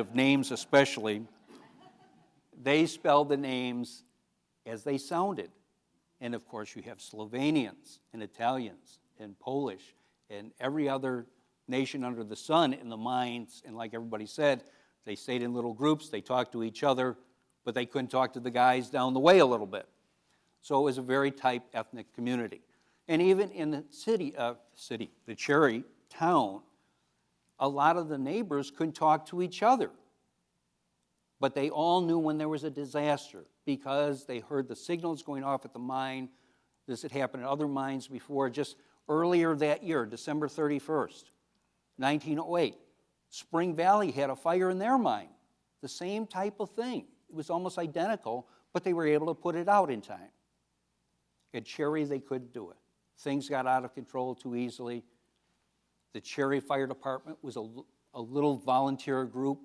of names especially, they spelled the names as they sounded. And of course, you have Slovenians and Italians and Polish and every other nation under the sun in the mines. And like everybody said, they stayed in little groups, they talked to each other, but they couldn't talk to the guys down the way a little bit. So it was a very tight ethnic community. And even in the the Cherry town, a lot of the neighbors couldn't talk to each other. But they all knew when there was a disaster because they heard the signals going off at the mine. This had happened at other mines before. Just earlier that year, December 31st, 1908, Spring Valley had a fire in their mine. The same type of thing. It was almost identical, but they were able to put it out in time. At Cherry, they couldn't do it. Things got out of control too easily. The Cherry Fire Department was a little volunteer group.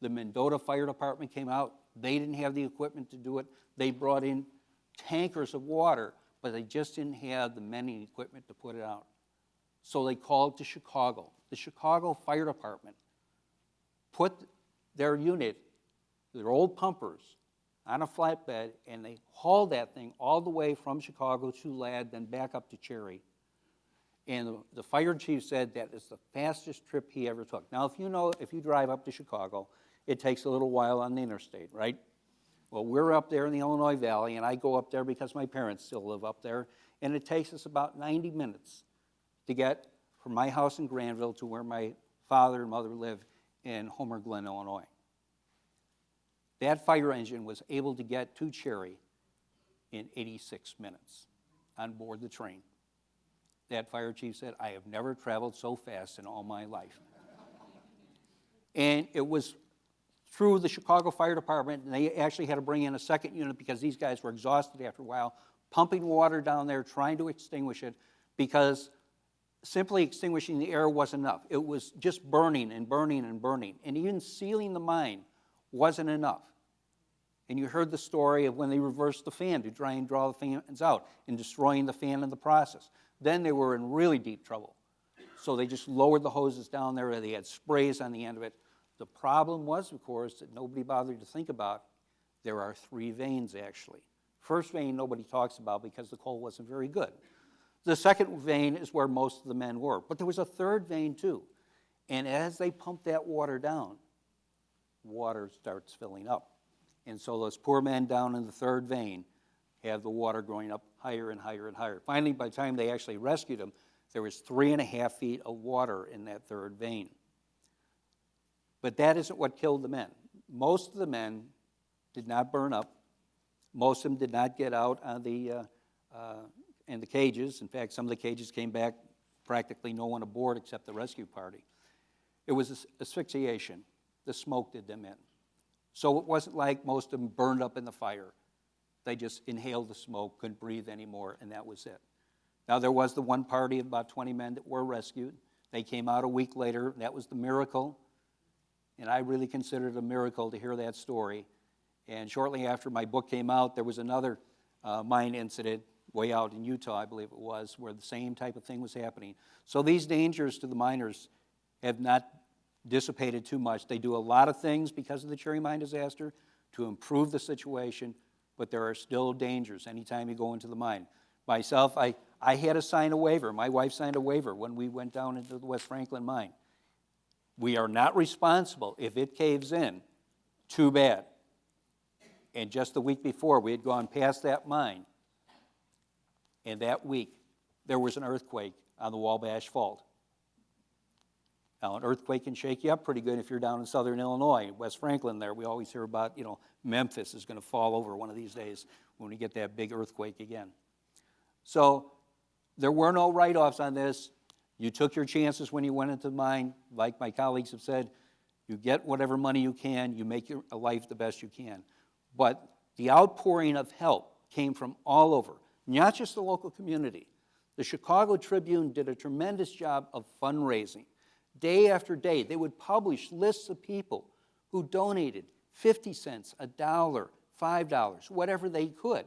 The Mendota Fire Department came out. They didn't have the equipment to do it. They brought in tankers of water, but they just didn't have the men and equipment to put it out. So they called to Chicago. The Chicago Fire Department put their unit, their old pumpers, on a flatbed, and they hauled that thing all the way from Chicago to Ladd, then back up to Cherry. And the fire chief said that is the fastest trip he ever took. Now, if you drive up to Chicago, it takes a little while on the interstate, right? Well, we're up there in the Illinois Valley, and I go up there because my parents still live up there, and it takes us about 90 minutes to get from my house in Granville to where my father and mother live in Homer Glen, Illinois. That fire engine was able to get to Cherry in 86 minutes on board the train. That fire chief said, I have never traveled so fast in all my life. And it was through the Chicago Fire Department, and they actually had to bring in a second unit because these guys were exhausted after a while, pumping water down there, trying to extinguish it, because simply extinguishing the air wasn't enough. It was just burning and burning and burning. And even sealing the mine wasn't enough. And you heard the story of when they reversed the fan to try and draw the fans out and destroying the fan in the process. Then they were in really deep trouble. So they just lowered the hoses down there, and they had sprays on the end of it. The problem was, of course, that nobody bothered to think about. There are 3 veins, actually. First vein nobody talks about because the coal wasn't very good. The second vein is where most of the men were. But there was a third vein, too. And as they pumped that water down, water starts filling up. And so those poor men down in the third vein have the water going up higher and higher and higher. Finally, by the time they actually rescued them, there was 3.5 feet of water in that third vein. But that isn't what killed the men. Most of the men did not burn up. Most of them did not get out on in the cages. In fact, some of the cages came back, practically no one aboard except the rescue party. It was asphyxiation. The smoke did them in. So it wasn't like most of them burned up in the fire. They just inhaled the smoke, couldn't breathe anymore, and that was it. Now, there was the one party of about 20 men that were rescued. They came out a week later. That was the miracle. And I really consider it a miracle to hear that story. And shortly after my book came out, there was another mine incident way out in Utah, I believe it was, where the same type of thing was happening. So these dangers to the miners have not dissipated too much. They do a lot of things because of the Cherry Mine disaster to improve the situation, but there are still dangers anytime you go into the mine. Myself, I had to sign a waiver. My wife signed a waiver when we went down into the West Franklin mine. We are not responsible if it caves in. Too bad. And just the week before, we had gone past that mine, and that week, there was an earthquake on the Wabash Fault. Now, an earthquake can shake you up pretty good if you're down in southern Illinois, West Franklin there. We always hear about, Memphis is going to fall over one of these days when we get that big earthquake again. So there were no write-offs on this. You took your chances when you went into the mine. Like my colleagues have said, you get whatever money you can. You make your life the best you can. But the outpouring of help came from all over, not just the local community. The Chicago Tribune did a tremendous job of fundraising. Day after day, they would publish lists of people who donated 50 cents, $1, $5, whatever they could.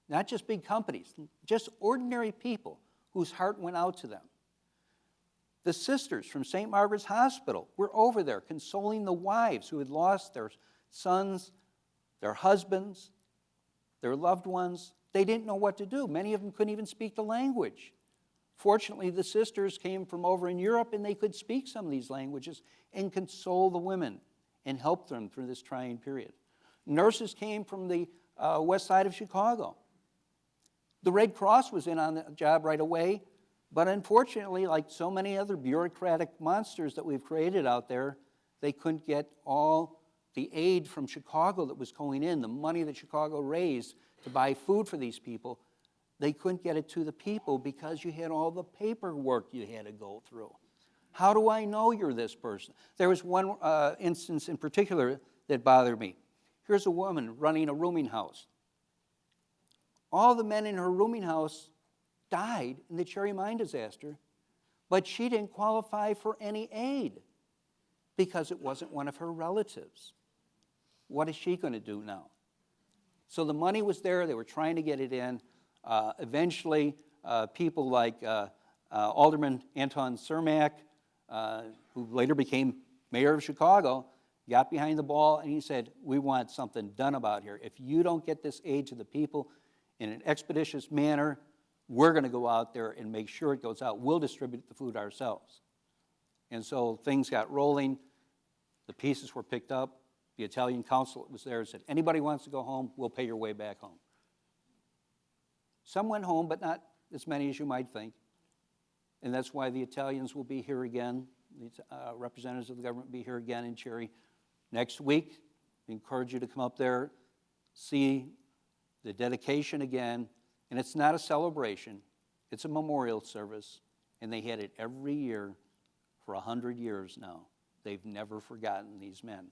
Not just big companies, just ordinary people whose heart went out to them. The sisters from St. Margaret's Hospital were over there consoling the wives who had lost their sons, their husbands, their loved ones. They didn't know what to do. Many of them couldn't even speak the language. Fortunately, the sisters came from over in Europe, and they could speak some of these languages and console the women and help them through this trying period. Nurses came from the west side of Chicago. The Red Cross was in on the job right away, but unfortunately, like so many other bureaucratic monsters that we've created out there, they couldn't get all the aid from Chicago that was going in, the money that Chicago raised to buy food for these people. They couldn't get it to the people because you had all the paperwork you had to go through. How do I know you're this person? There was one instance in particular that bothered me. Here's a woman running a rooming house. All the men in her rooming house died in the Cherry Mine disaster, but she didn't qualify for any aid because it wasn't one of her relatives. What is she going to do now? So the money was there. They were trying to get it in. Eventually, people like Alderman Anton Cermak, who later became mayor of Chicago, got behind the ball and he said, we want something done about here. If you don't get this aid to the people in an expeditious manner, we're going to go out there and make sure it goes out. We'll distribute the food ourselves. And so things got rolling. The pieces were picked up. The Italian consulate was there and said, anybody wants to go home, we'll pay your way back home. Some went home, but not as many as you might think. And that's why the Italians will be here again. The representatives of the government will be here again in Cherry next week. We encourage you to come up there, see the dedication again. And it's not a celebration. It's a memorial service. And they had it every year for 100 years now. They've never forgotten these men.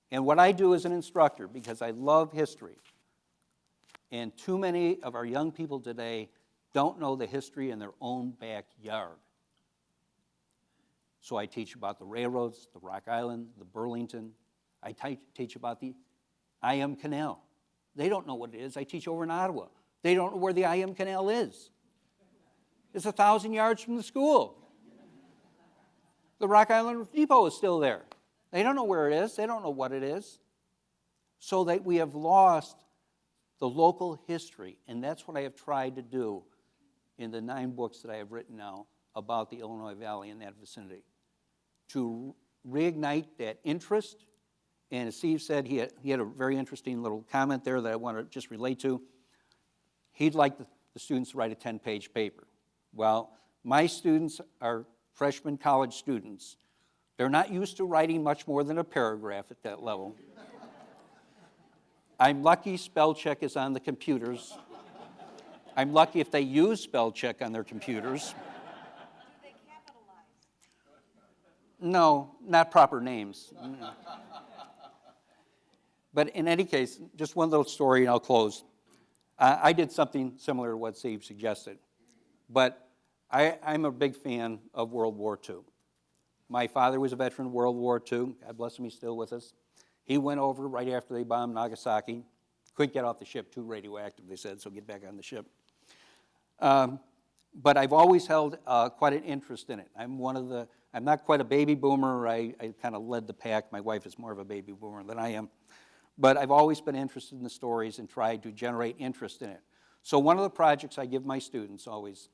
And what I do as an instructor, because I love history, and too many of our young people today don't know the history in their own backyard. So I teach about the railroads, the Rock Island, the Burlington. I teach about the I.M. Canal. They don't know what it is. I teach over in Ottawa. They don't know where the I.M. Canal is. It's 1,000 yards from the school. The Rock Island Depot is still there. They don't know where it is. They don't know what it is. So that we have lost the local history, and that's what I have tried to do in the 9 books that I have written now about the Illinois Valley and that vicinity, to reignite that interest. And as Steve said, he had a very interesting little comment there that I want to just relate to. He'd like the students to write a 10-page paper. Well, my students are freshman college students. They're not used to writing much more than a paragraph at that level. I'm lucky spell check is on the computers. I'm lucky if they use spell check on their computers. Do they capitalize? No, not proper names. But in any case, just one little story and I'll close. I did something similar to what Steve suggested. But I'm a big fan of World War II. My father was a veteran of World War II. God bless him, he's still with us. He went over right after they bombed Nagasaki. Couldn't get off the ship, too radioactive, they said, so get back on the ship. But I've always held quite an interest in it. I'm not quite a baby boomer. I kind of led the pack. My wife is more of a baby boomer than I am. But I've always been interested in the stories and tried to generate interest in it. So one of the projects I give my students always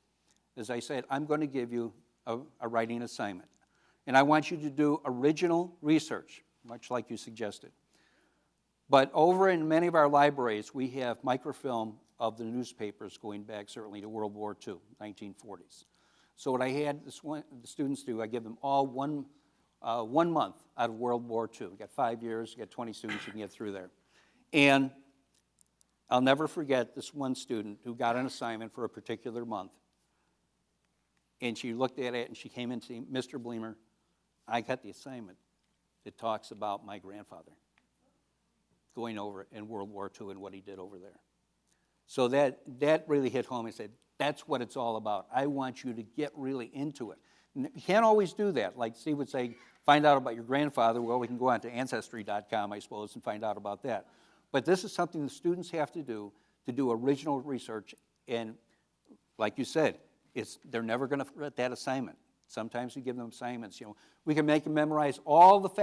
is I said, I'm going to give you a writing assignment. And I want you to do original research, much like you suggested. But over in many of our libraries, we have microfilm of the newspapers going back certainly to World War II, 1940s. So what I had the students do, I give them all 1 month out of World War II. We got 5 years, you got 20 students, you can get through there. And I'll never forget this one student who got an assignment for a particular month. And she looked at it and she came in to see Mr. Bleemer. I got the assignment that talks about my grandfather going over in World War II and what he did over there. So that really hit home. I said, that's what it's all about. I want you to get really into it. You can't always do that. Like Steve would say, find out about your grandfather. Well, we can go on to Ancestry.com, I suppose, and find out about that. But this is something the students have to do original research. And like you said, they're never going to forget that assignment. Sometimes we give them assignments, we can make them memorize all the facts